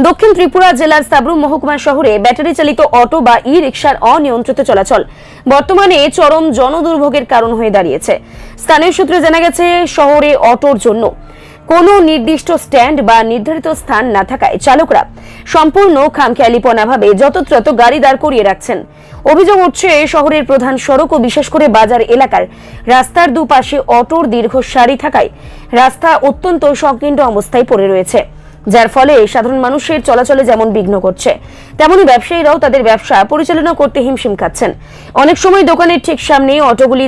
দক্ষিণ ত্রিপুরা জেলার সাবরুম মহকুমা শহরে ব্যাটারি চালিত অটো বা ই রিকশার অনিয়ন্ত্রিত চলাচল বর্তমানে চরম জনদুর্ভোগের কারণ হয়ে দাঁড়িয়েছে। স্থানীয় সূত্রে জানা গেছে, শহরে অটোর জন্য কোনো নির্দিষ্ট স্ট্যান্ড বা নির্ধারিত স্থান না থাকায় চালকরা সম্পূর্ণ খামখেয়ালিপনাভাবে যত্রতত্র গাড়ি দাঁড় করিয়ে রাখছেন। অভিযোগ উঠছে, শহরের প্রধান সড়ক ও বিশেষ করে বাজার এলাকার রাস্তার দুপাশে অটোর দীর্ঘ সারি থাকায় রাস্তা অত্যন্ত সংকীর্ণ অবস্থায় পড়ে রয়েছে, যার ফলে সাধারণ মানুষের চলাচলে যেমন বিঘ্ন করছে, তেমনি ব্যবসায়ীরাও তাদের ব্যবসা পরিচালনা করতে হিমশিম খাচ্ছেন। অনেক সময় দোকানের ঠিক সামনে অটোগুলি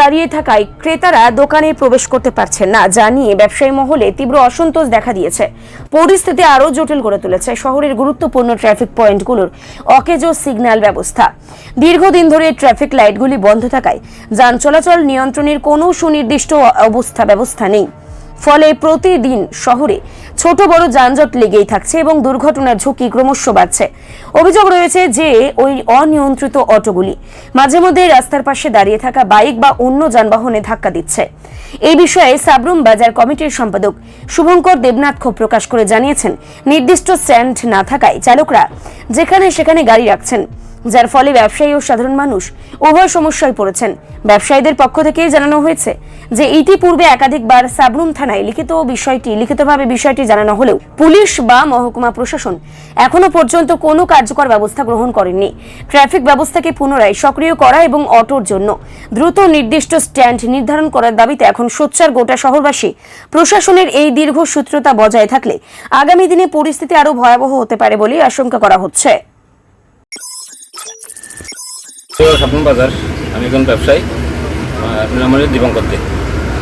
দাঁড়িয়ে থাকায় ক্রেতারা দোকানে প্রবেশ করতে পারছেন না, যা নিয়ে ব্যবসায়ী মহলে তীব্র অসন্তোষ দেখা দিয়েছে। পরিস্থিতি আরও জটিল করে তুলেছে শহরের গুরুত্বপূর্ণ ট্রাফিক পয়েন্টগুলোর অকেজো সিগন্যাল ব্যবস্থা। দীর্ঘদিন ধরে ট্রাফিক লাইটগুলি বন্ধ থাকায় যান চলাচল নিয়ন্ত্রণের কোনো সুনির্দিষ্ট ব্যবস্থা নেই। ফলে প্রতিদিন শহরে ছোট বড় যানজট লেগেই থাকছে এবং দুর্ঘটনার ঝুঁকি ক্রমশ বাড়ছে। অভিযোগ রয়েছে যে ওই অনিয়ন্ত্রিত অটোগুলি মাঝে মধ্যে রাস্তার পাশে দাঁড়িয়ে থাকা বাইক বা অন্য যানবাহনে ধাক্কা দিচ্ছে। এই বিষয়ে সাবরুম বাজার কমিটির সম্পাদক শুভঙ্কর দেবনাথ ক্ষোভ প্রকাশ করে জানিয়েছেন, নির্দিষ্ট স্ট্যান্ড না থাকায় চালকরা যেখানে সেখানে গাড়ি রাখছেন, যার ফলে ব্যবসায়ী ও সাধারণ মানুষ উভয় সমস্যায় পড়েছেন। ব্যবসায়ীদের পক্ষ থেকে জানানো হয়েছে যে ইতিপূর্বে একাধিকবার সাবরুম থানায় লিখিতভাবে বিষয়টি জানানো হলেও পুলিশ বা মহকুমা প্রশাসন এখনো পর্যন্ত কোনো কার্যকর ব্যবস্থা গ্রহণ করেননি। ট্রাফিক ব্যবস্থাকে পুনরায় সক্রিয় করা এবং অটোর জন্য দ্রুত নির্দিষ্ট স্ট্যান্ড নির্ধারণ করার দাবিতে এখন সোচ্চার গোটা শহরবাসী। প্রশাসনের এই দীর্ঘসূত্রতা বজায় থাকলে আগামী দিনে পরিস্থিতি আরো ভয়াবহ হতে পারে বলে আশঙ্কা করা হচ্ছে। সাবরুম বাজার, আমি একজন ব্যবসায়ী, আমার দীপঙ্কর দে।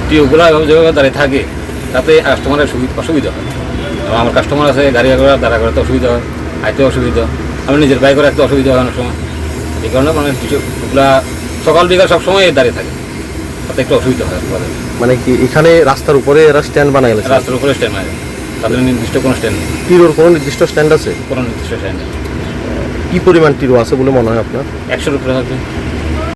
টিউবগুলো যেভাবে দাঁড়িয়ে থাকে তাতে কাস্টমারের অসুবিধা হয়। আমার কাস্টমার আছে, গাড়ি ঘোড়া দাঁড়া করাতে অসুবিধা হয়, আইতে অসুবিধা, আমি নিজের বাইক রাখতে অসুবিধা হয় অনেক সময়। এই কারণে কিছুগুলা সকাল বিকাল সবসময় দাঁড়িয়ে থাকে, তাতে একটু অসুবিধা হয়। মানে কি এখানে রাস্তার উপরে এরা স্ট্যান্ড বানায়? রাস্তার উপরে স্ট্যান্ড হয়, তাদের নির্দিষ্ট কোনো স্ট্যান্ড নেই। টিরোর কোনো নির্দিষ্ট স্ট্যান্ড আছে? কোনো নির্দিষ্ট স্ট্যান্ড নেই। কি পরিমাণ টিরো আছে বলে মনে হয় আপনার? 100-এর উপরে হবে।